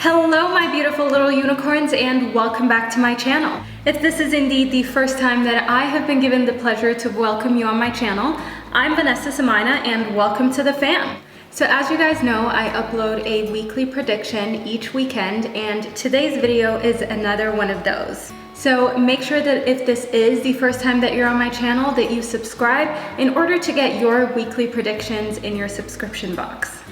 Hello my beautiful little unicorns, and welcome back to my channel. If this is indeed the first time that I have been given the pleasure to welcome you on my channel, I'm Vanessa Samina and welcome to the fam. So as you guys know, I upload a weekly prediction each weekend, and today's video is another one of those. So make sure that if this is the first time that you're on my channel, that you subscribe in order to get your weekly predictions in your subscription box.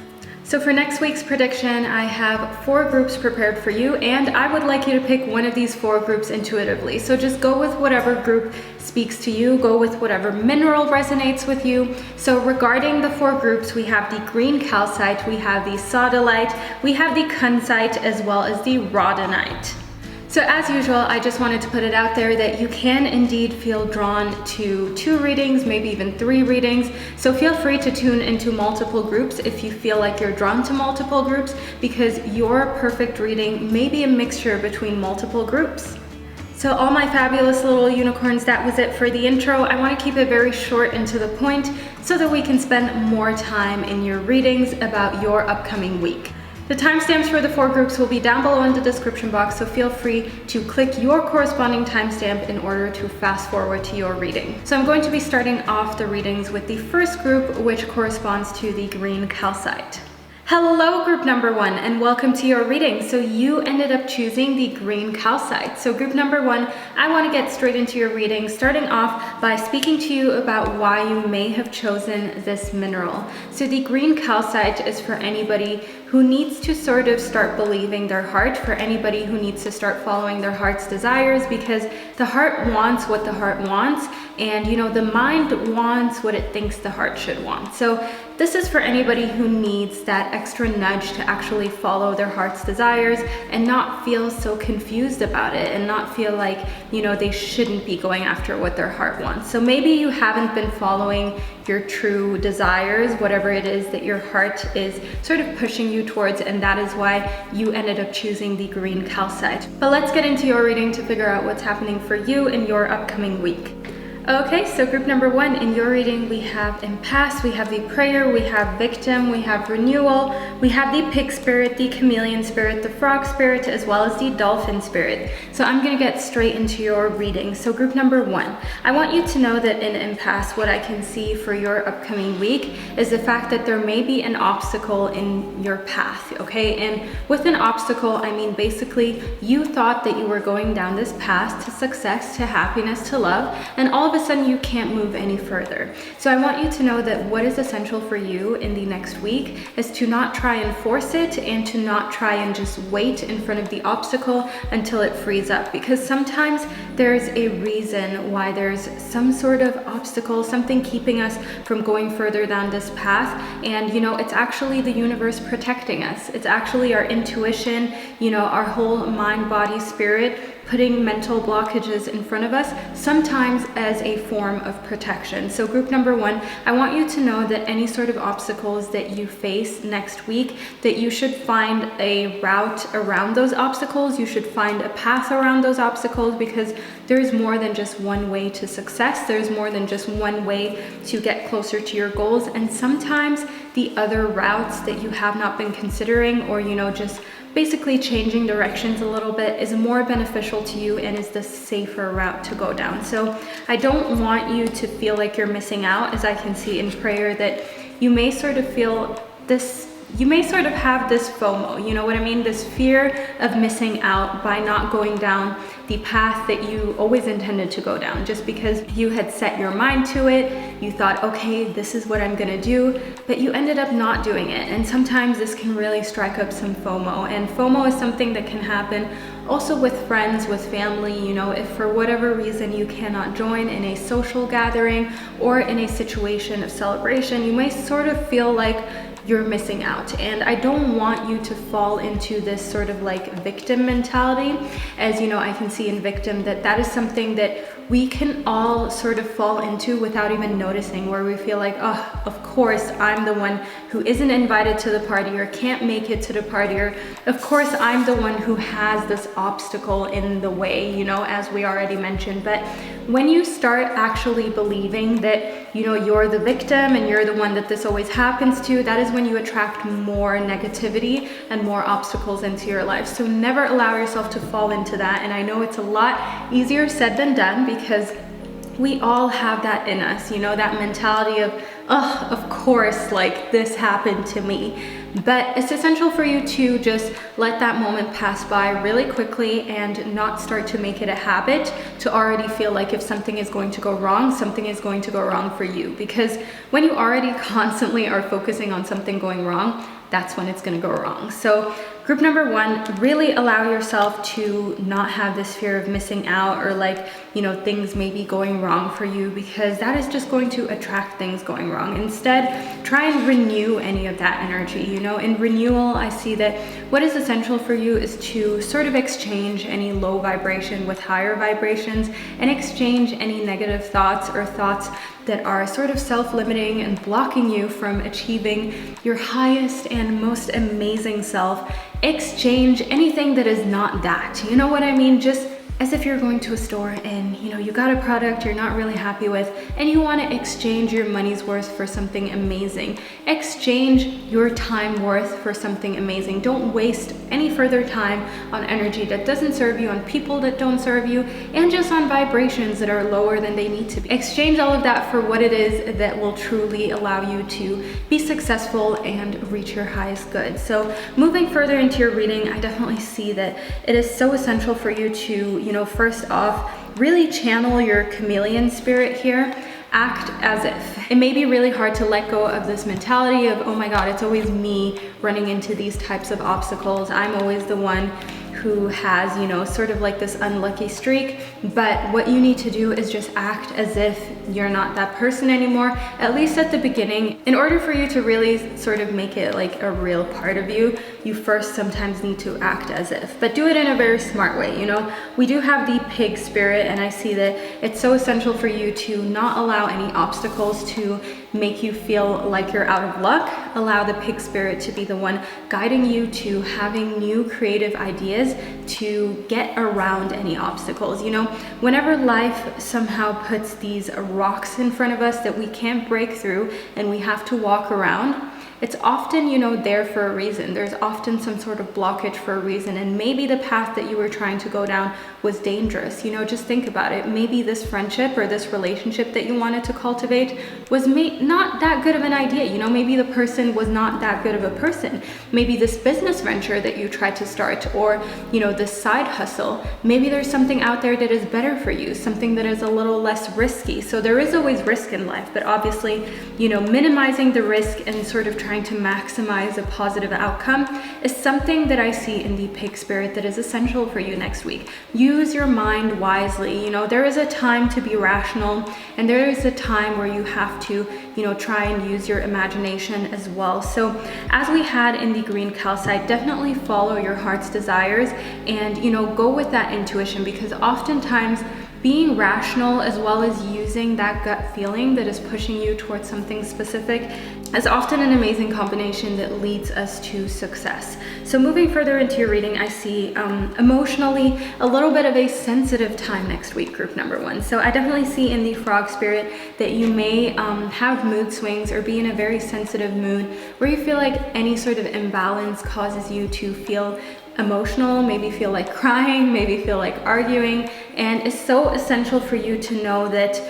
So for next week's prediction, I have 4 groups prepared for you, and I would like you to pick one of these 4 groups intuitively. So just go with whatever group speaks to you, go with whatever mineral resonates with you. So regarding the 4 groups, we have the green calcite, we have the sodalite, we have the kunzite, as well as the rhodonite. So as usual, I just wanted to put it out there that you can indeed feel drawn to 2 readings, maybe even 3 readings. So feel free to tune into multiple groups if you feel like you're drawn to multiple groups, because your perfect reading may be a mixture between multiple groups. So all my fabulous little unicorns, that was it for the intro. I want to keep it very short and to the point so that we can spend more time in your readings about your upcoming week. The timestamps for the 4 groups will be down below in the description box, so feel free to click your corresponding timestamp in order to fast forward to your reading. So I'm going to be starting off the readings with the first group, which corresponds to the green calcite. Hello group number 1, and welcome to your reading. So you ended up choosing the green calcite. So group number 1, I want to get straight into your reading, starting off by speaking to you about why you may have chosen this mineral. So the green calcite is for anybody who needs to sort of start believing their heart, for anybody who needs to start following their heart's desires, because the heart wants what the heart wants, and the mind wants what it thinks the heart should want. So this is for anybody who needs that extra nudge to actually follow their heart's desires and not feel so confused about it, and not feel like, they shouldn't be going after what their heart wants. So maybe you haven't been following your true desires, whatever it is that your heart is sort of pushing you towards, and that is why you ended up choosing the green calcite. But let's get into your reading to figure out what's happening for you in your upcoming week. Okay, so group number 1, in your reading, we have impasse, we have the prayer, we have victim, we have renewal, we have the pig spirit, the chameleon spirit, the frog spirit, as well as the dolphin spirit. So I'm going to get straight into your reading. So group number 1, I want you to know that in impasse, what I can see for your upcoming week is the fact that there may be an obstacle in your path, okay? And with an obstacle, I mean basically you thought that you were going down this path to success, to happiness, to love, and all of a sudden you can't move any further. So I want you to know that what is essential for you in the next week is to not try and force it, and to not try and just wait in front of the obstacle until it frees up, because sometimes there's a reason why there's some sort of obstacle, something keeping us from going further down this path, and it's actually the universe protecting us. It's actually our intuition, our whole mind, body, spirit, putting mental blockages in front of us, sometimes as a form of protection. So group number 1, I want you to know that any sort of obstacles that you face next week, that you should find a route around those obstacles, you should find a path around those obstacles, because there's more than just one way to success, there's more than just one way to get closer to your goals, and sometimes the other routes that you have not been considering, or just basically changing directions a little bit, is more beneficial to you and is the safer route to go down. So I don't want you to feel like you're missing out, as I can see in prayer that you may sort of feel this, you may sort of have this FOMO, you know what I mean? This fear of missing out by not going down the path that you always intended to go down, just because you had set your mind to it. You thought, okay, this is what I'm gonna do, but you ended up not doing it. And sometimes this can really strike up some FOMO, and FOMO is something that can happen also with friends, with family. If for whatever reason you cannot join in a social gathering or in a situation of celebration, you may sort of feel like you're missing out. And I don't want you to fall into this sort of like victim mentality, as I can see in victim that is something that we can all sort of fall into without even noticing, where we feel like, oh, of course I'm the one who isn't invited to the party or can't make it to the party, or of course I'm the one who has this obstacle in the way, you know, as we already mentioned. But when you start actually believing that, you know, you're the victim and you're the one that this always happens to, that is when you attract more negativity and more obstacles into your life. So never allow yourself to fall into that. And I know it's a lot easier said than done, because we all have that in us, you know, that mentality of, oh, of course, like this happened to me. But it's essential for you to just let that moment pass by really quickly and not start to make it a habit to already feel like if something is going to go wrong, something is going to go wrong for you. Because when you already constantly are focusing on something going wrong, that's when it's going to go wrong. So group number one, really allow yourself to not have this fear of missing out, or like, you know, things maybe going wrong for you, because that is just going to attract things going wrong. Instead, try and renew any of that energy. You know, in renewal, I see that what is essential for you is to sort of exchange any low vibration with higher vibrations, and exchange any negative thoughts or thoughts that are sort of self-limiting and blocking you from achieving your highest and most amazing self. Exchange anything that is not that. You know what I mean? Just as if you're going to a store and, you know, you got a product you're not really happy with and you want to exchange your money's worth for something amazing. Exchange your time worth for something amazing. Don't waste any further time on energy that doesn't serve you, on people that don't serve you, and just on vibrations that are lower than they need to be. Exchange all of that for what it is that will truly allow you to be successful and reach your highest good. So moving further into your reading, I definitely see that it is so essential for you to, you know, first off, really channel your chameleon spirit here. Act as if. It may be really hard to let go of this mentality of, oh my God, it's always me running into these types of obstacles. I'm always the one who has, you know, sort of like this unlucky streak. But what you need to do is just act as if you're not that person anymore, at least at the beginning. In order for you to really sort of make it like a real part of you, you first sometimes need to act as if, but do it in a very smart way. You know, we do have the pig spirit, and I see that it's so essential for you to not allow any obstacles to make you feel like you're out of luck. Allow the pig spirit to be the one guiding you to having new creative ideas to get around any obstacles. You know, whenever life somehow puts these rocks in front of us that we can't break through and we have to walk around, it's often, you know, there for a reason. There's often some sort of blockage for a reason, and maybe the path that you were trying to go down was dangerous. You know, just think about it. Maybe this friendship or this relationship that you wanted to cultivate was not that good of an idea. You know, maybe the person was not that good of a person. Maybe this business venture that you tried to start, or, you know, this side hustle, maybe there's something out there that is better for you, something that is a little less risky. So there is always risk in life, but obviously, you know, minimizing the risk and sort of trying to maximize a positive outcome is something that I see in the pig spirit that is essential for you next week. Use your mind wisely. You know, there is a time to be rational, and there is a time where you have to, you know, try and use your imagination as well. So as we had in the green calcite, definitely follow your heart's desires and, you know, go with that intuition, because oftentimes being rational as well as using that gut feeling that is pushing you towards something specific is often an amazing combination that leads us to success. So moving further into your reading, I see emotionally a little bit of a sensitive time next week, group number one. So I definitely see in the frog spirit that you may have mood swings or be in a very sensitive mood where you feel like any sort of imbalance causes you to feel emotional, maybe feel like crying, maybe feel like arguing. And it's so essential for you to know that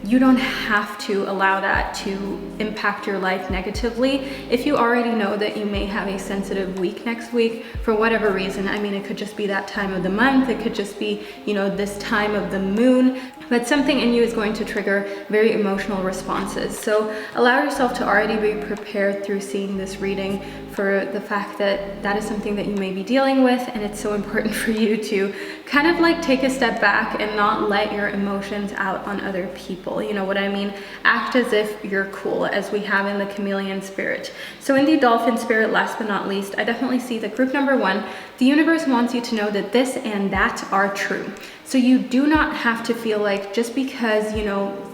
you don't have to allow that to impact your life negatively. If you already know that you may have a sensitive week next week for whatever reason, I mean, it could just be that time of the month, it could just be, you know, this time of the moon, but something in you is going to trigger very emotional responses. So allow yourself to already be prepared through seeing this reading for the fact that that is something that you may be dealing with, and it's so important for you to kind of like take a step back and not let your emotions out on other people. You know what I mean? Act as if you're cool, as we have in the chameleon spirit. So in the dolphin spirit, last but not least, I definitely see that group number one, the universe wants you to know that this and that are true. So you do not have to feel like just because,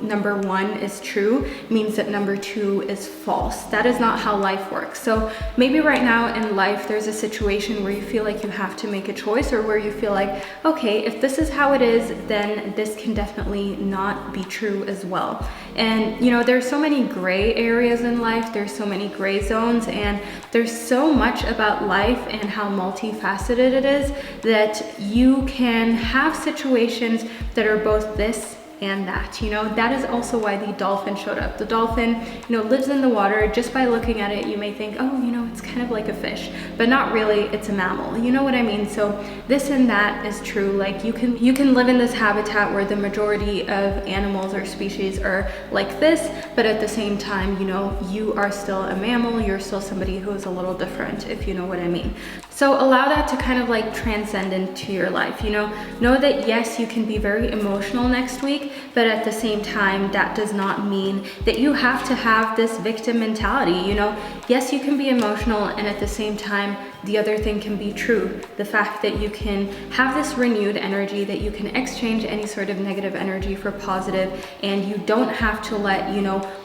number 1 is true means that number 2 is false. That is not how life works. So maybe right now in life, there's a situation where you feel like you have to make a choice, or where you feel like, okay, if this is how it is, then this can definitely not be true as well. And there's so many gray areas in life, there's so many gray zones, and there's so much about life and how multifaceted it is that you can have situations that are both this and that. That is also why the dolphin showed up. The dolphin, lives in the water. Just by looking at it, you may think, oh, it's kind of like a fish, but not really. It's a mammal. You know what I mean? So this and that is true. Like you can live in this habitat where the majority of animals or species are like this, but at the same time, you are still a mammal. You're still somebody who is a little different, if you know what I mean. So allow that to kind of like transcend into your life. Know that yes, you can be very emotional next week, but at the same time, that does not mean that you have to have this victim mentality. Yes, you can be emotional, and at the same time, the other thing can be true. The fact that you can have this renewed energy, that you can exchange any sort of negative energy for positive, and you don't have to let,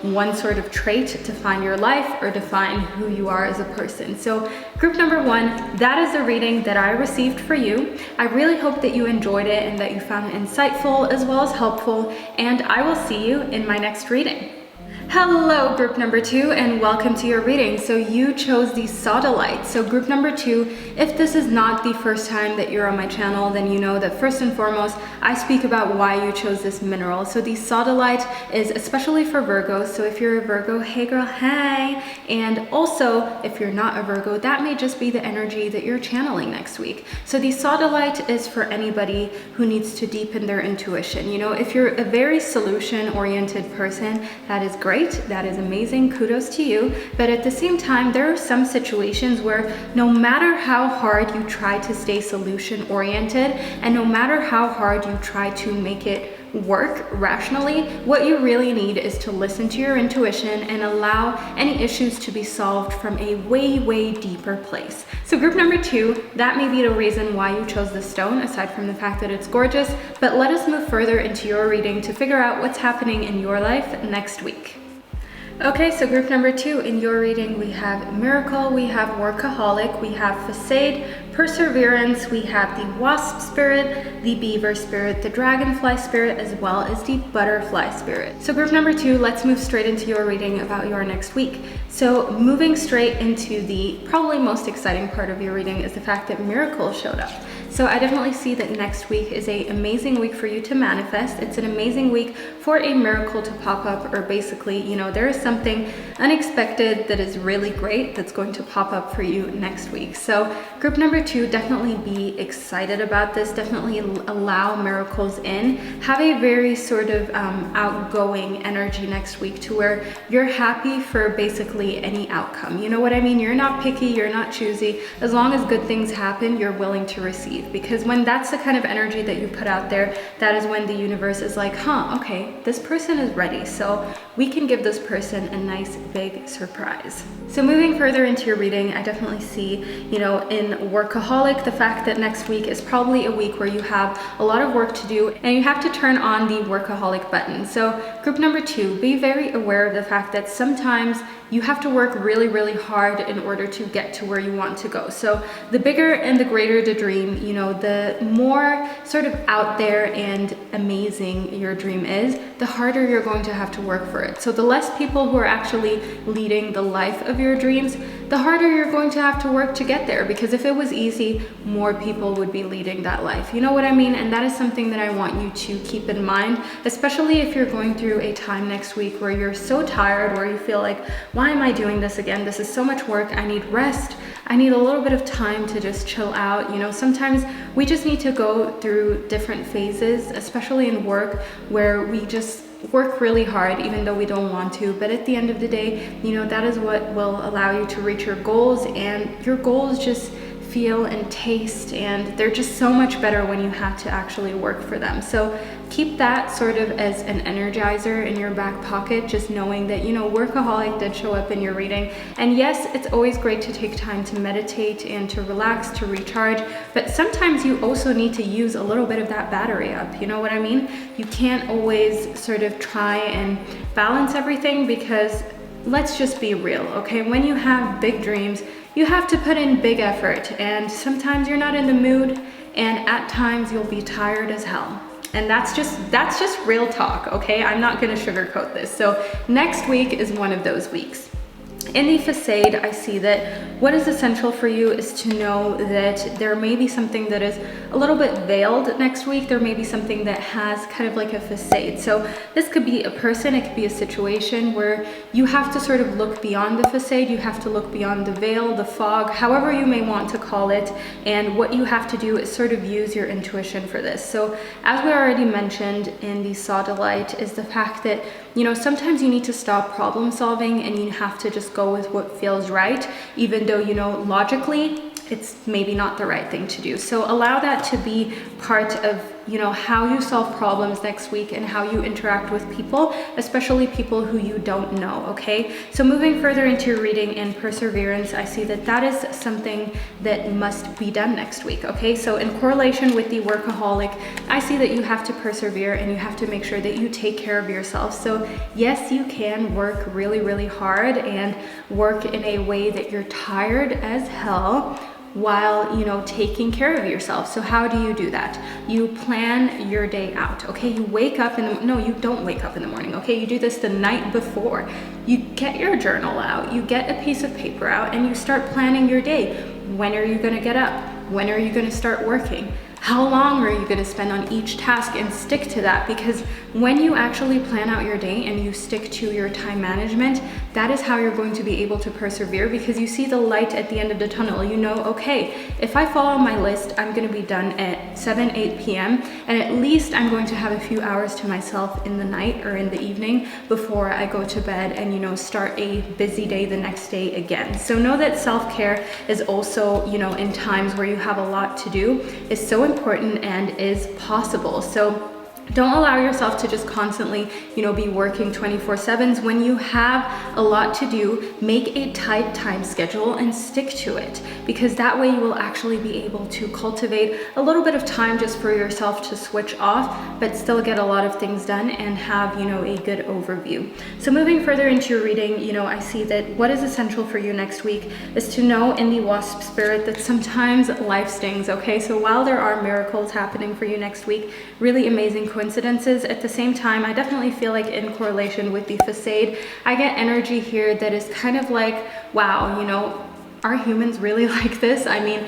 one sort of trait define your life or define who you are as a person. So group number 1, that is the reading that I received for you. I really hope that you enjoyed it and that you found it insightful as well as helpful, and I will see you in my next reading. Hello, group number 2, and welcome to your reading. So you chose the Sodalite. So group number 2, if this is not the first time that you're on my channel, then you know that first and foremost, I speak about why you chose this mineral. So the Sodalite is especially for Virgos. So if you're a Virgo, hey girl, hey. And also, if you're not a Virgo, that may just be the energy that you're channeling next week. So the Sodalite is for anybody who needs to deepen their intuition. If you're a very solution-oriented person, that is great. That is amazing. Kudos to you. But at the same time, there are some situations where no matter how hard you try to stay solution oriented, and no matter how hard you try to make it work rationally, what you really need is to listen to your intuition and allow any issues to be solved from a way deeper place. So group number 2, that may be the reason why you chose this stone, aside from the fact that it's gorgeous. But let us move further into your reading to figure out what's happening in your life next week. Okay, so group number 2, in your reading, we have Miracle, we have Workaholic, we have Facade, Perseverance, we have the Wasp Spirit, the Beaver Spirit, the Dragonfly Spirit, as well as the Butterfly Spirit. So group number 2, let's move straight into your reading about your next week. So moving straight into the probably most exciting part of your reading is the fact that Miracle showed up. So I definitely see that next week is an amazing week for you to manifest. It's an amazing week for a miracle to pop up, or basically, there is something unexpected that is really great that's going to pop up for you next week. So group number 2, definitely be excited about this. Definitely allow miracles in. Have a very sort of outgoing energy next week to where you're happy for basically any outcome. You know what I mean? You're not picky, you're not choosy. As long as good things happen, you're willing to receive. Because when that's the kind of energy that you put out there, that is when the universe is like, okay, this person is ready. So we can give this person a nice big surprise. So moving further into your reading, I definitely see, in Workaholic, the fact that next week is probably a week where you have a lot of work to do and you have to turn on the Workaholic button. So group number 2, be very aware of the fact that sometimes you have to work really hard in order to get to where you want to go. So the bigger and the greater the dream, the more sort of out there and amazing your dream is, the harder you're going to have to work for it. So the less people who are actually leading the life of your dreams, the harder you're going to have to work to get there. Because if it was easy, more people would be leading that life. You know what I mean? And that is something that I want you to keep in mind, especially if you're going through a time next week where you're so tired, where you feel like, why am I doing this again? This is so much work. I need rest. I need a little bit of time to just chill out. Sometimes we just need to go through different phases, especially in work, where we just work really hard even though we don't want to. But at the end of the day, that is what will allow you to reach your goals, and your goals just feel and taste, and they're just so much better when you have to actually work for them. So keep that sort of as an energizer in your back pocket, just knowing that, you know, workaholic did show up in your reading. And yes, it's always great to take time to meditate and to relax, to recharge, but sometimes you also need to use a little bit of that battery up. You know what I mean? You can't always sort of try and balance everything, because let's just be real, okay? When you have big dreams, you have to put in big effort, and sometimes you're not in the mood, and at times you'll be tired as hell. And that's just real talk, okay? I'm not gonna sugarcoat this. So next week is one of those weeks. In the facade, I see that what is essential for you is to know that there may be something that is a little bit veiled next week. There may be something that has kind of like a facade. So this could be a person, it could be a situation where you have to sort of look beyond the facade. You have to look beyond the veil, the fog, however you may want to call it. And what you have to do is sort of use your intuition for this. So as we already mentioned in the Sodalite, is the fact that, you know, sometimes you need to stop problem solving and you have to just go with what feels right, even though, you know, logically it's maybe not the right thing to do. So allow that to be part of, you know, how you solve problems next week and how you interact with people, especially people who you don't know, okay? So moving further into your reading and perseverance, I see that that is something that must be done next week, okay? So in correlation with the workaholic, I see that you have to persevere and you have to make sure that you take care of yourself. So yes, you can work really, really hard and work in a way that you're tired as hell, while, you know, taking care of yourself. So how do you do that? You plan your day out, okay? You wake up no, you don't wake up in the morning, okay? You do this the night before. You get your journal out, you get a piece of paper out, and you start planning your day. When are you gonna get up? When are you gonna start working? How long are you gonna spend on each task, and stick to that? Because when you actually plan out your day and you stick to your time management, that is how you're going to be able to persevere, because you see the light at the end of the tunnel. You know, okay, if I follow my list, I'm gonna be done at 7, 8 p.m. and at least I'm going to have a few hours to myself in the night or in the evening before I go to bed and, you know, start a busy day the next day again. So know that self-care is also, you know, in times where you have a lot to do, is so important and is possible. So don't allow yourself to just constantly, you know, be working 24/7s. When you have a lot to do, make a tight time schedule and stick to it, because that way you will actually be able to cultivate a little bit of time just for yourself to switch off, but still get a lot of things done and have, you know, a good overview. So moving further into your reading, you know, I see that what is essential for you next week is to know in the wasp spirit that sometimes life stings, okay? So while there are miracles happening for you next week, really amazing coincidences, at the same time, I definitely feel like in correlation with the facade, I get energy here that is kind of like, wow, you know, are humans really like this? I mean,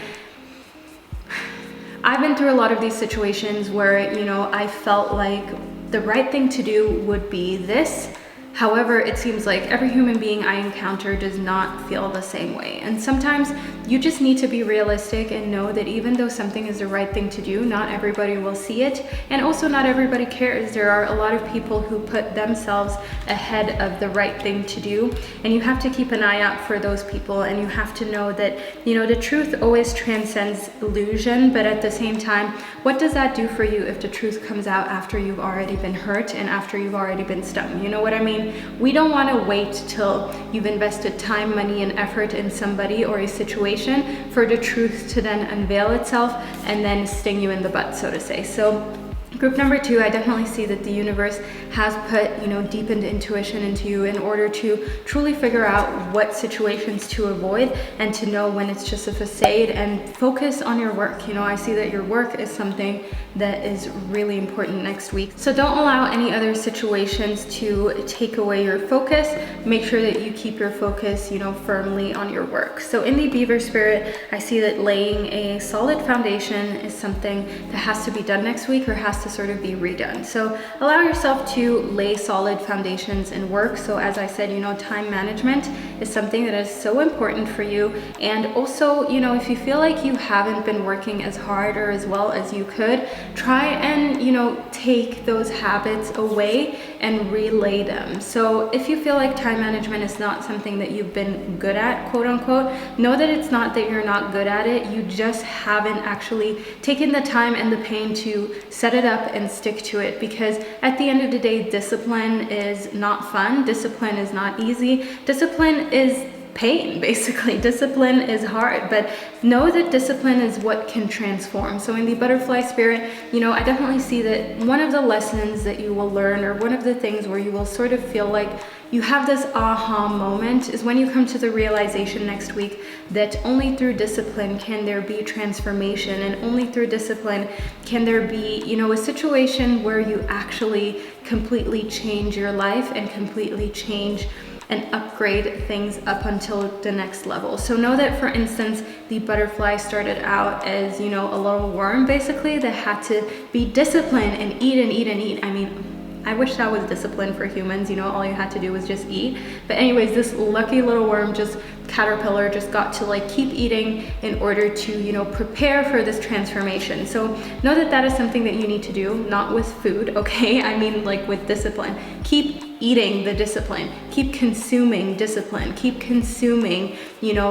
I've been through a lot of these situations where, you know, I felt like the right thing to do would be this. However, it seems like every human being I encounter does not feel the same way. And sometimes you just need to be realistic and know that even though something is the right thing to do, not everybody will see it. And also not everybody cares. There are a lot of people who put themselves ahead of the right thing to do. And you have to keep an eye out for those people. And you have to know that, you know, the truth always transcends illusion. But at the same time, what does that do for you if the truth comes out after you've already been hurt and after you've already been stung? You know what I mean? We don't want to wait till you've invested time, money, and effort in somebody or a situation for the truth to then unveil itself and then sting you in the butt, so to say. So group number 2, I definitely see that the universe has put, you know, deepened intuition into you in order to truly figure out what situations to avoid and to know when it's just a facade, and focus on your work. You know, I see that your work is something that is really important next week. So don't allow any other situations to take away your focus. Make sure that you keep your focus, you know, firmly on your work. So in the beaver spirit, I see that laying a solid foundation is something that has to be done next week, or has to sort of be redone. So allow yourself to lay solid foundations and work. So as I said, time management is something that is so important for you. And also, if you feel like you haven't been working as hard or as well as you could, try and, take those habits away and relay them. So if you feel like time management is not something that you've been good at, quote unquote, know that it's not that you're not good at it. You just haven't actually taken the time and the pain to set it up and stick to it, because at the end of the day, discipline is not fun. Discipline is not easy. Discipline is pain, basically. Discipline is hard, but know that discipline is what can transform. So in the butterfly spirit, I definitely see that one of the lessons that you will learn, or one of the things where you will sort of feel like you have this aha moment, is when you come to the realization next week that only through discipline can there be transformation, and only through discipline can there be, a situation where you actually completely change your life and completely change and upgrade things up until the next level. So know that, for instance, the butterfly started out as, a little worm basically that had to be disciplined and eat and eat and eat. I mean, I wish that was discipline for humans, all you had to do was just eat. But anyways, this lucky little worm, caterpillar, just got to keep eating in order to, prepare for this transformation. So know that that is something that you need to do, not with food, okay? I mean, with discipline. Keep eating the discipline, keep consuming discipline, keep consuming,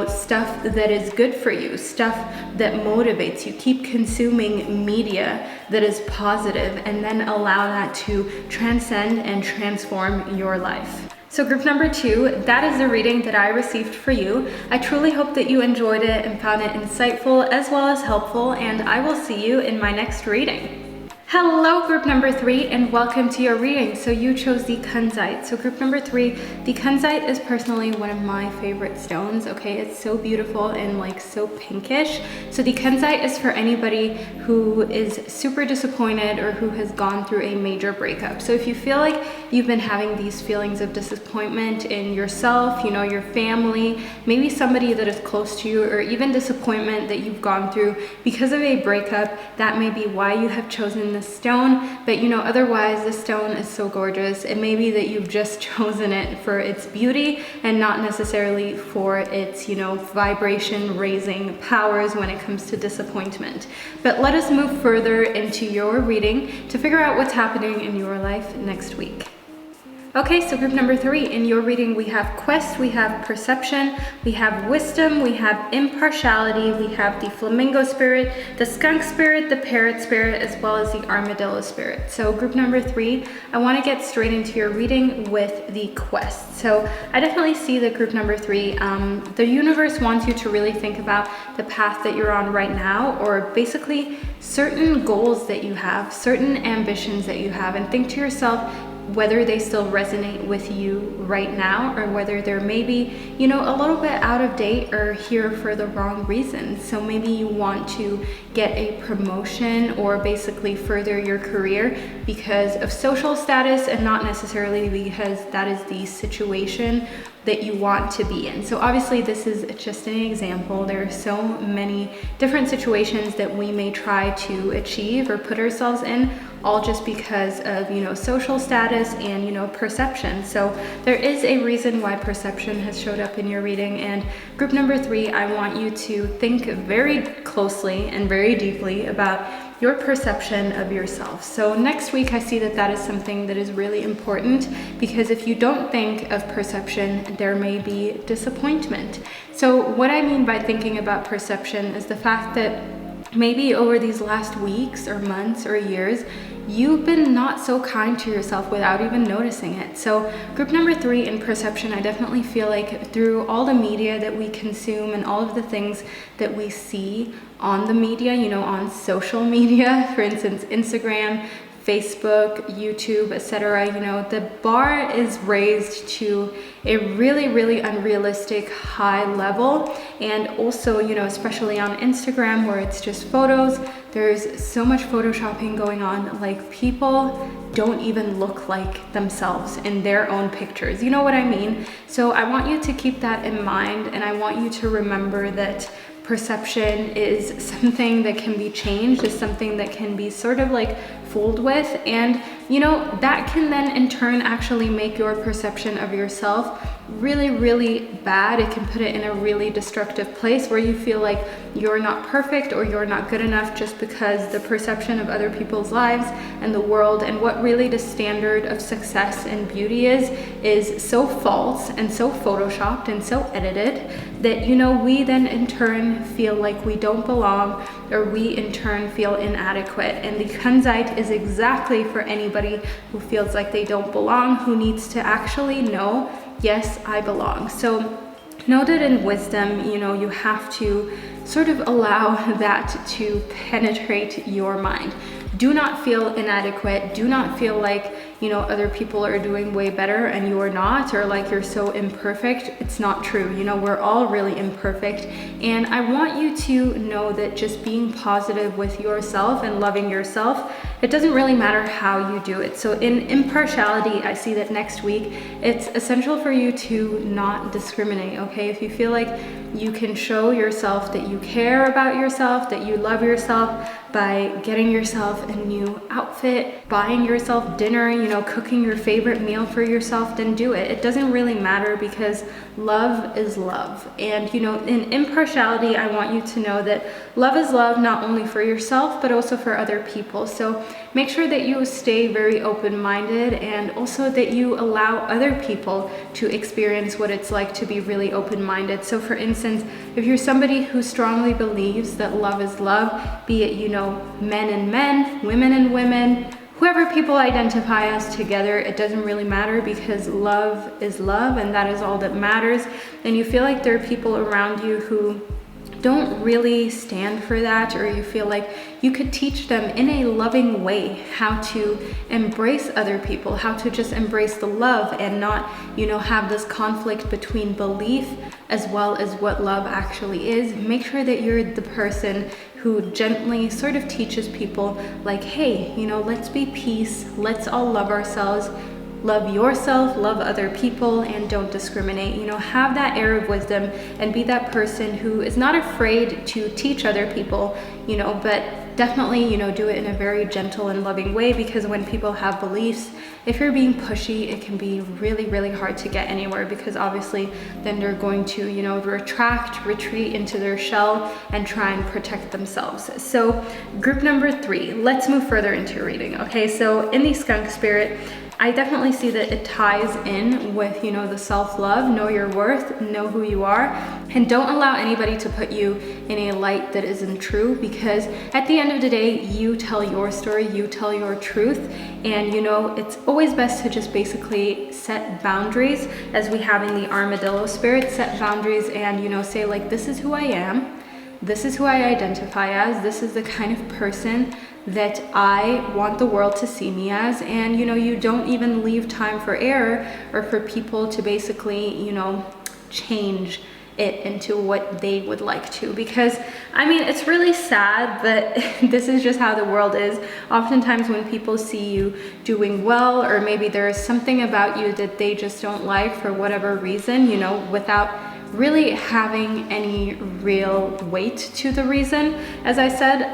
stuff that is good for you, stuff that motivates you, keep consuming media that is positive, and then allow that to transcend and transform your life. So group number 2, that is the reading that I received for you. I truly hope that you enjoyed it and found it insightful as well as helpful, and I will see you in my next reading. Hello group number 3, and welcome to your reading. So you chose the Kunzite. So group number 3, the Kunzite is personally one of my favorite stones, okay? It's so beautiful and so pinkish. So the Kunzite is for anybody who is super disappointed or who has gone through a major breakup. So if you feel like you've been having these feelings of disappointment in yourself, your family, maybe somebody that is close to you, or even disappointment that you've gone through because of a breakup, that may be why you have chosen this stone. But otherwise, this stone is so gorgeous. It may be that you've just chosen it for its beauty and not necessarily for its vibration raising powers when it comes to disappointment. But let us move further into your reading to figure out what's happening in your life next week. Okay, so group number 3, in your reading we have quest, we have perception, we have wisdom, we have impartiality, we have the flamingo spirit, the skunk spirit, the parrot spirit, as well as the armadillo spirit. So group number 3, I want to get straight into your reading with the quest. So I definitely see that group number 3, the universe wants you to really think about the path that you're on right now, or basically certain goals that you have, certain ambitions that you have, and think to yourself, whether they still resonate with you right now, or whether they're maybe, a little bit out of date or here for the wrong reasons. So maybe you want to get a promotion or basically further your career because of social status, and not necessarily because that is the situation that you want to be in. So obviously this is just an example. There are so many different situations that we may try to achieve or put ourselves in, all just because of, social status and, perception. So there is a reason why perception has showed up in your reading. And group number 3, I want you to think very closely and very deeply about your perception of yourself. So next week, I see that that is something that is really important, because if you don't think of perception, there may be disappointment. So what I mean by thinking about perception is the fact that maybe over these last weeks or months or years, you've been not so kind to yourself without even noticing it. So group number 3 in perception, I definitely feel like through all the media that we consume and all of the things that we see on the media, on social media, for instance, Instagram, Facebook, YouTube, etc., the bar is raised to a really, really unrealistic high level. And also, especially on Instagram, where it's just photos, there's so much photoshopping going on. Like, people don't even look like themselves in their own pictures. You know what I mean? So I want you to keep that in mind, and I want you to remember that perception is something that can be changed, is something that can be sort of fooled with. And you know, that can then in turn actually make your perception of yourself really, really bad. It can put it in a really destructive place where you feel like you're not perfect or you're not good enough, just because the perception of other people's lives and the world and what really the standard of success and beauty is so false and so photoshopped and so edited that, you know, we then in turn feel like we don't belong, or we in turn feel inadequate. And the Kunzite is exactly for anybody who feels like they don't belong, who needs to actually know, yes, I belong. So know that in wisdom, you know, you have to sort of allow that to penetrate your mind. Do not feel inadequate. Do not feel like, you know, other people are doing way better and you are not, or like you're so imperfect. It's not true. You know, we're all really imperfect. And I want you to know that just being positive with yourself and loving yourself, it doesn't really matter how you do it. So in impartiality, I see that next week, it's essential for you to not discriminate, okay? If you feel like you can show yourself that you care about yourself, that you love yourself by getting yourself a new outfit, buying yourself dinner, you know, cooking your favorite meal for yourself, then do it. It doesn't really matter, because love is love. And, you know, in impartiality, I want you to know that love is love, not only for yourself, but also for other people. So make sure that you stay very open-minded, and also that you allow other people to experience what it's like to be really open-minded. So for instance, if you're somebody who strongly believes that love is love, be it, you know, men and men, women and women, whoever people identify as together, it doesn't really matter, because love is love, and that is all that matters. And you feel like there are people around you who don't really stand for that, or you feel like you could teach them in a loving way how to embrace other people, how to just embrace the love and not, you know, have this conflict between belief as well as what love actually is. Make sure that you're the person who gently sort of teaches people like, hey, you know, let's be peace, let's all love ourselves. Love yourself, love other people, and don't discriminate. You know, have that air of wisdom and be that person who is not afraid to teach other people, you know, but definitely, you know, do it in a very gentle and loving way, because when people have beliefs, if you're being pushy, it can be really, really hard to get anywhere, because obviously then they're going to, you know, retreat into their shell and try and protect themselves. So group number 3, let's move further into your reading. Okay, so in the skunk spirit, I definitely see that it ties in with, you know, the self-love, know your worth, know who you are, and don't allow anybody to put you in a light that isn't true, because at the end of the day, you tell your story, you tell your truth, and, you know, it's always best to just basically set boundaries, as we have in the armadillo spirit, set boundaries and, you know, say like, this is who I am, this is who I identify as, this is the kind of person that I want the world to see me as. And, you know, you don't even leave time for error or for people to basically, you know, change it into what they would like to, because I mean, it's really sad, but this is just how the world is. Oftentimes when people see you doing well, or maybe there's something about you that they just don't like for whatever reason, you know, without really having any real weight to the reason, as I said,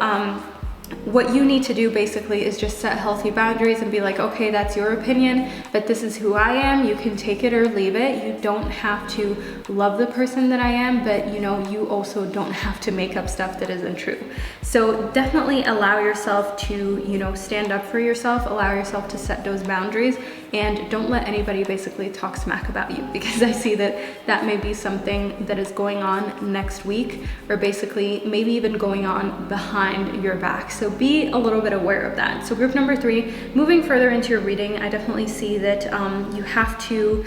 what you need to do basically is just set healthy boundaries and be like, okay, that's your opinion, but this is who I am. You can take it or leave it. You don't have to love the person that I am, but, you know, you also don't have to make up stuff that isn't true. So definitely allow yourself to, you know, stand up for yourself, allow yourself to set those boundaries, and don't let anybody basically talk smack about you, because I see that that may be something that is going on next week, or basically maybe even going on behind your back. So be a little bit aware of that. So group number 3, moving further into your reading, I definitely see that you have to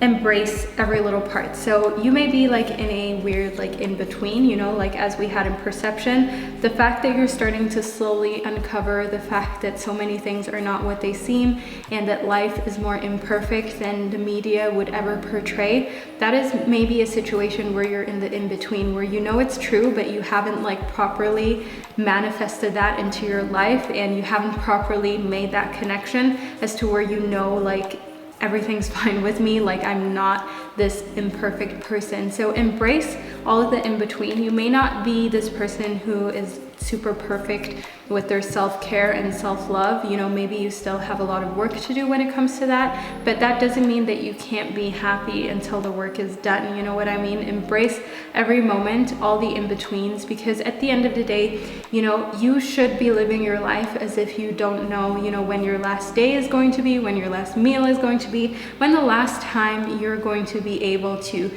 embrace every little part. So you may be like in a weird like in between, you know, like as we had in perception, the fact that you're starting to slowly uncover the fact that so many things are not what they seem, and that life is more imperfect than the media would ever portray. That is maybe a situation where you're in the in-between, where you know it's true, but you haven't like properly manifested that into your life, and you haven't properly made that connection as to where you know like everything's fine with me, like I'm not this imperfect person. So embrace all of the in-between. You may not be this person who is super perfect with their self-care and self-love. You know, maybe you still have a lot of work to do when it comes to that, but that doesn't mean that you can't be happy until the work is done. You know what I mean? Embrace every moment, all the in-betweens, because at the end of the day, you know, you should be living your life as if you don't know, you know, when your last day is going to be, when your last meal is going to be, when the last time you're going to be able to,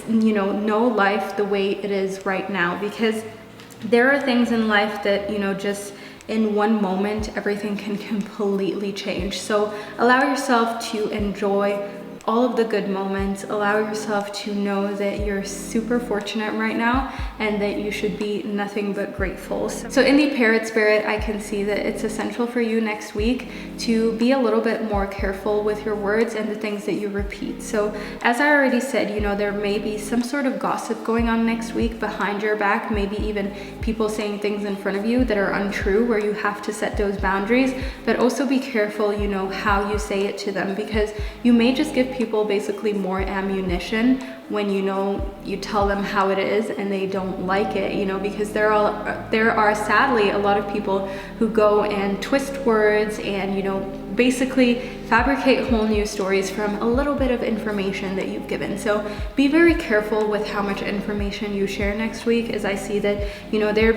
you know life the way it is right now. Because there are things in life that, you know, just in one moment, everything can completely change. So allow yourself to enjoy all of the good moments. Allow yourself to know that you're super fortunate right now and that you should be nothing but grateful. So in the parrot spirit, I can see that it's essential for you next week to be a little bit more careful with your words and the things that you repeat. So as I already said, you know, there may be some sort of gossip going on next week behind your back, maybe even people saying things in front of you that are untrue, where you have to set those boundaries. But also be careful, you know, how you say it to them, because you may just give people basically more ammunition when, you know, you tell them how it is and they don't like it, you know, because there are sadly a lot of people who go and twist words and, you know, basically fabricate whole new stories from a little bit of information that you've given. So be very careful with how much information you share next week, as I see that, you know, there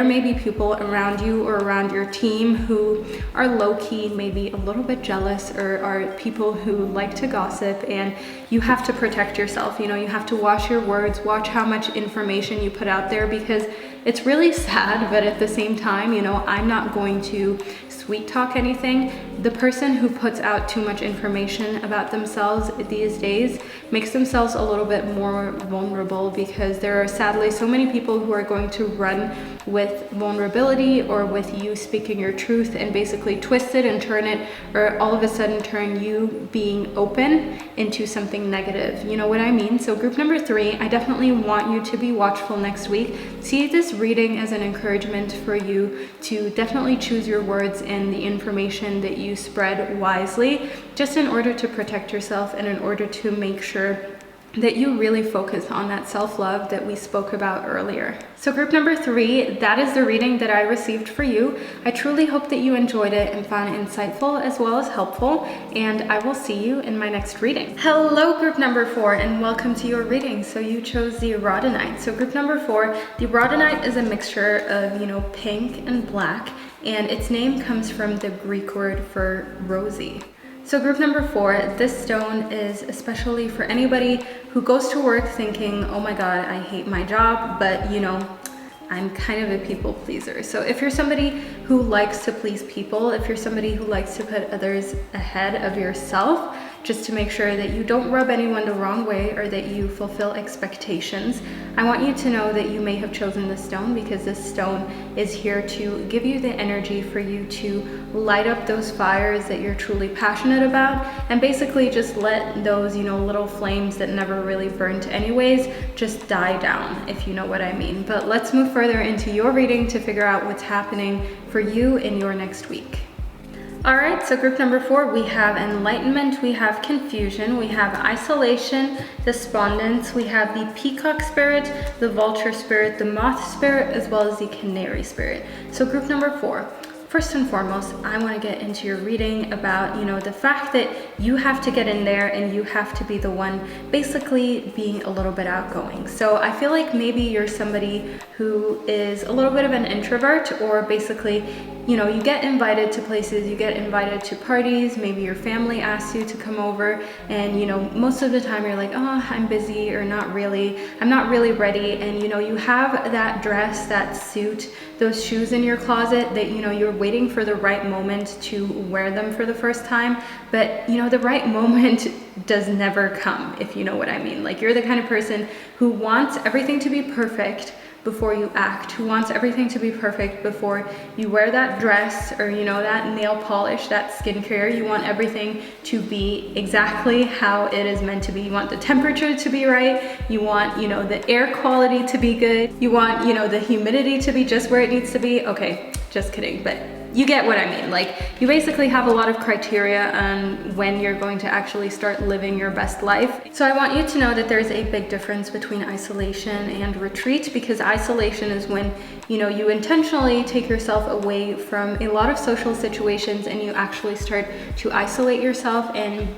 may be people around you or around your team who are low-key, maybe a little bit jealous, or are people who like to gossip, and you have to protect yourself. You know, you have to watch your words, watch how much information you put out there, because it's really sad, but at the same time, you know, I'm not going to sweet talk anything. The person who puts out too much information about themselves these days makes themselves a little bit more vulnerable, because there are sadly so many people who are going to run with vulnerability or with you speaking your truth and basically twist it and turn it, or all of a sudden turn you being open into something negative. You know what I mean? So group number 3, I definitely want you to be watchful next week. See this reading as an encouragement for you to definitely choose your words and the information that you spread wisely, just in order to protect yourself and in order to make sure that you really focus on that self-love that we spoke about earlier. So group number 3, that is the reading that I received for you. I truly hope that you enjoyed it and found it insightful as well as helpful, and I will see you in my next reading. Hello group number 4, and welcome to your reading. So you chose the Rhodonite. So group number 4, the Rhodonite is a mixture of, you know, pink and black, and its name comes from the Greek word for rosy. So group number 4, this stone is especially for anybody who goes to work thinking, oh my God, I hate my job, but you know, I'm kind of a people pleaser. So if you're somebody who likes to please people, if you're somebody who likes to put others ahead of yourself, just to make sure that you don't rub anyone the wrong way or that you fulfill expectations, I want you to know that you may have chosen this stone because this stone is here to give you the energy for you to light up those fires that you're truly passionate about, and basically just let those, you know, little flames that never really burnt anyways, just die down, if you know what I mean. But let's move further into your reading to figure out what's happening for you in your next week. All right, so group number 4, we have enlightenment, we have confusion, we have isolation, despondence, we have the peacock spirit, the vulture spirit, the moth spirit, as well as the canary spirit. So group number 4, first and foremost, I want to get into your reading about, you know, the fact that you have to get in there and you have to be the one basically being a little bit outgoing. So I feel like maybe you're somebody who is a little bit of an introvert, or basically, you know, you get invited to places, you get invited to parties, maybe your family asks you to come over, and, you know, most of the time you're like, oh, I'm busy, or not really, I'm not really ready. And, you know, you have that dress, that suit, those shoes in your closet that, you know, you're waiting for the right moment to wear them for the first time. But, you know, the right moment does never come, if you know what I mean. Like, you're the kind of person who wants everything to be perfect before you act, who wants everything to be perfect before you wear that dress, or, you know, that nail polish, that skincare. You want everything to be exactly how it is meant to be. You want the temperature to be right. You want, you know, the air quality to be good. You want, you know, the humidity to be just where it needs to be. Okay, just kidding. But you get what I mean. Like, you basically have a lot of criteria on when you're going to actually start living your best life. So I want you to know that there's a big difference between isolation and retreat, because isolation is when, you know, you intentionally take yourself away from a lot of social situations and you actually start to isolate yourself and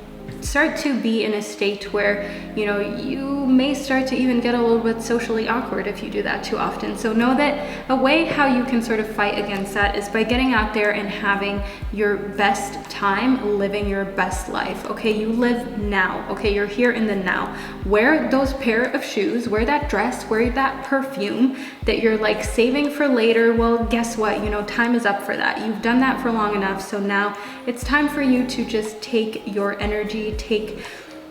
start to be in a state where, you know, you may start to even get a little bit socially awkward if you do that too often. So know that a way how you can sort of fight against that is by getting out there and having your best time, living your best life. Okay, you live now. Okay, you're here in the now. Wear those pair of shoes, wear that dress, wear that perfume that you're like saving for later. Well, guess what? You know, time is up for that. You've done that for long enough. So now it's time for you to just take your energy, take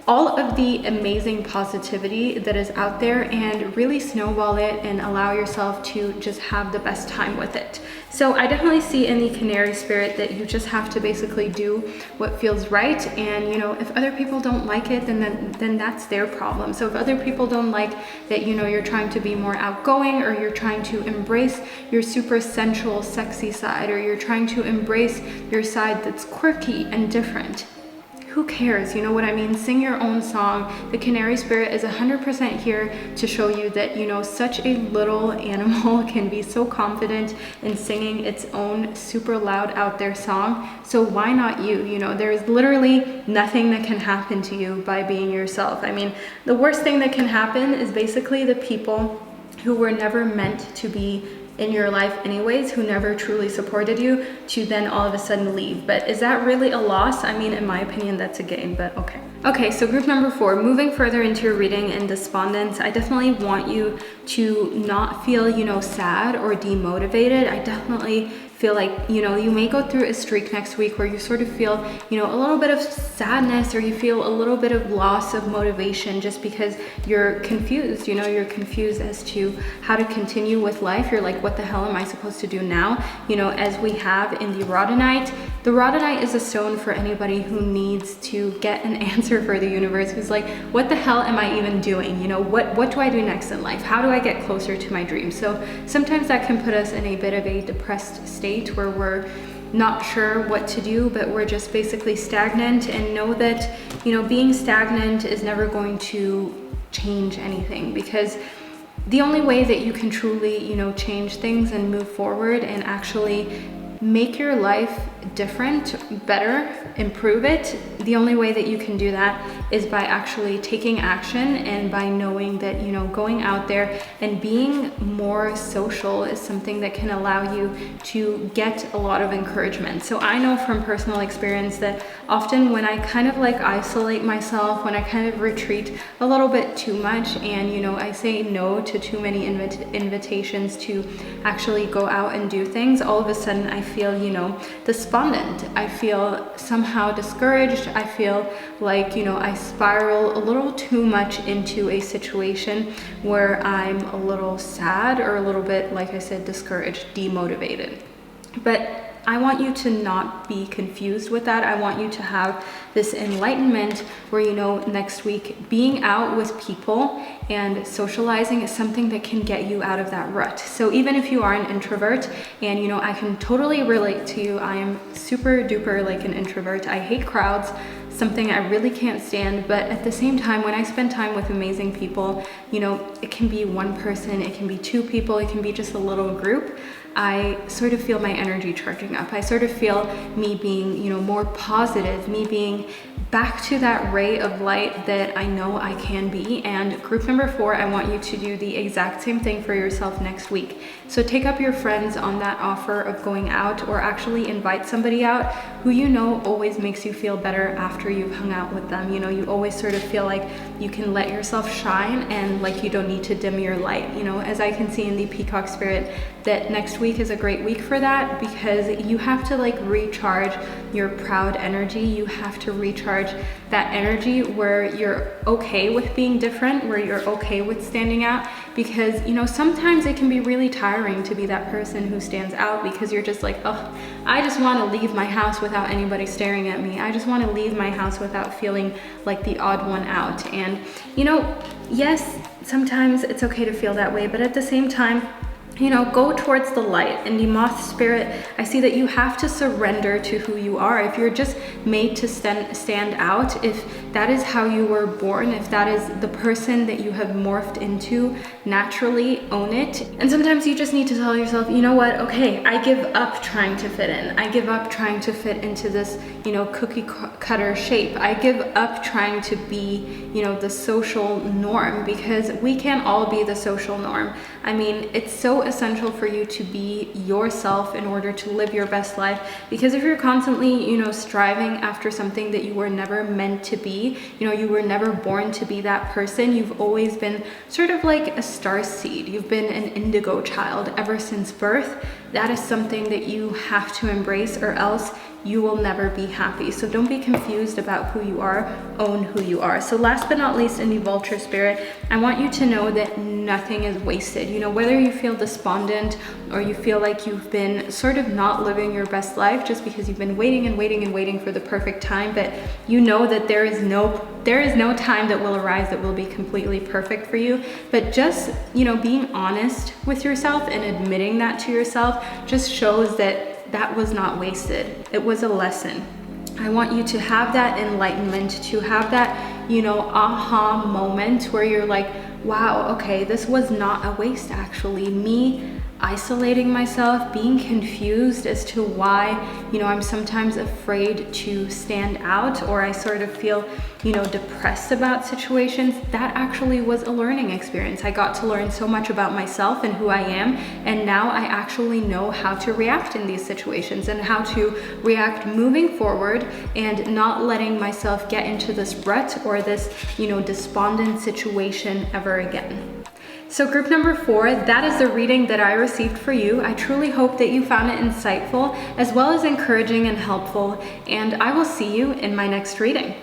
all of the amazing positivity that is out there and really snowball it and allow yourself to just have the best time with it. So I definitely see in the Canary spirit that you just have to basically do what feels right. And, you know, if other people don't like it, then that's their problem. So if other people don't like that, you know, you're trying to be more outgoing, or you're trying to embrace your super sensual, sexy side, or you're trying to embrace your side that's quirky and different, who cares? You know what I mean? Sing your own song. The Canary spirit is 100% here to show you that, you know, such a little animal can be so confident in singing its own super loud out there song. So why not you? You know, there's literally nothing that can happen to you by being yourself. I mean, the worst thing that can happen is basically the people who were never meant to be in your life anyways, who never truly supported you, to then all of a sudden leave. But is that really a loss? I mean, in my opinion, that's a gain, but okay. Okay, so group number 4, moving further into your reading and despondence, I definitely want you to not feel, you know, sad or demotivated. I definitely feel like, you know, you may go through a streak next week where you sort of feel, you know, a little bit of sadness, or you feel a little bit of loss of motivation just because you're confused. You know, you're confused as to how to continue with life. You're like, what the hell am I supposed to do now? You know, as we have in the Rhodonite is a stone for anybody who needs to get an answer for the universe, who's like, what the hell am I even doing? You know, what do I do next in life? How do I get closer to my dreams? So sometimes that can put us in a bit of a depressed state where we're not sure what to do, but we're just basically stagnant. And know that, you know, being stagnant is never going to change anything, because the only way that you can truly, you know, change things and move forward and actually make your life different, better, improve it, the only way that you can do that is by actually taking action, and by knowing that, you know, going out there and being more social is something that can allow you to get a lot of encouragement. So I know from personal experience that often when I kind of like isolate myself, when I kind of retreat a little bit too much, and, you know, I say no to too many invitations to actually go out and do things, all of a sudden I feel, you know, despondent. I feel somehow discouraged. I feel like, you know, I spiral a little too much into a situation where I'm a little sad, or a little bit, like I said, discouraged, demotivated. But I want you to not be confused with that. I want you to have this enlightenment where, you know, next week being out with people and socializing is something that can get you out of that rut. So even if you are an introvert, and, you know, I can totally relate to you. I am super duper like an introvert. I hate crowds, something I really can't stand. But at the same time, when I spend time with amazing people, you know, it can be one person, it can be 2 people, it can be just a little group, I sort of feel my energy charging up. I sort of feel me being, you know, more positive, me being back to that ray of light that I know I can be. And group number 4, I want you to do the exact same thing for yourself next week. So take up your friends on that offer of going out, or actually invite somebody out who, you know, always makes you feel better after you've hung out with them. You know, you always sort of feel like you can let yourself shine, and like you don't need to dim your light. You know, as I can see in the Peacock spirit, that next week is a great week for that, because you have to like recharge your proud energy. You have to recharge that energy where you're okay with being different, where you're okay with standing out, because, you know, sometimes it can be really tiring to be that person who stands out, because you're just like, oh, I just want to leave my house without anybody staring at me. I just want to leave my house without feeling like the odd one out. And, you know, yes, sometimes it's okay to feel that way, but at the same time, go towards the light. In the moth spirit, I see that you have to surrender to who you are. If you're just made to stand out, if that is how you were born, if that is the person that you have morphed into, naturally own it. And sometimes you just need to tell yourself, you know what, okay, I give up trying to fit in. I give up trying to fit into this, cookie cutter shape. I give up trying to be, the social norm, because we can't all be the social norm. I mean, it's so essential for you to be yourself in order to live your best life, because if you're constantly, striving after something that you were never meant to be, you were never born to be that person. You've always been sort of like a star seed. You've been an indigo child ever since birth. That is something that you have to embrace, or else you will never be happy. So don't be confused about who you are, own who you are. So last but not least, in the vulture spirit, I want you to know that nothing is wasted. Whether you feel despondent or you feel like you've been sort of not living your best life just because you've been waiting and waiting and waiting for the perfect time, but that there is no time that will arise that will be completely perfect for you. But just, being honest with yourself and admitting that to yourself just shows that was not wasted. It was a lesson. I want you to have that enlightenment, to have that, aha moment where you're like, wow, okay, this was not a waste actually. Me isolating myself, being confused as to why, I'm sometimes afraid to stand out, or I sort of feel, depressed about situations. That actually was a learning experience. I got to learn so much about myself and who I am, and now I actually know how to react in these situations and how to react moving forward and not letting myself get into this rut or this, despondent situation ever again. So group number 4, that is the reading that I received for you. I truly hope that you found it insightful as well as encouraging and helpful, and I will see you in my next reading.